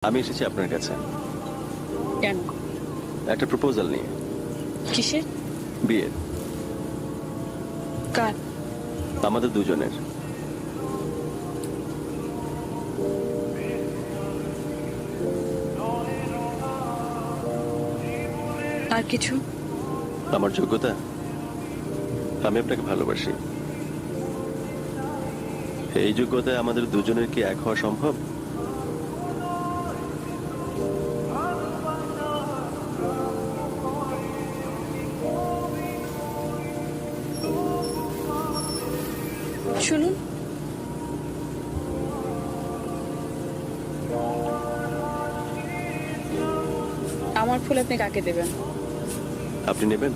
আমি এসেছি আপনার কাছে কেন? একটা প্রপোজাল নিয়ে। কিসের? বিয়ের। কার? আমাদের দুজনের। আর কিছু? আমার যোগ্যতা, আমি আপনাকে ভালোবাসি। এই যোগ্যতায় আমাদের দুজনের কি এক হওয়া সম্ভব? শুনুন, আমার ফুল আপনি কাকে দেবেন? আপনি নেবেন?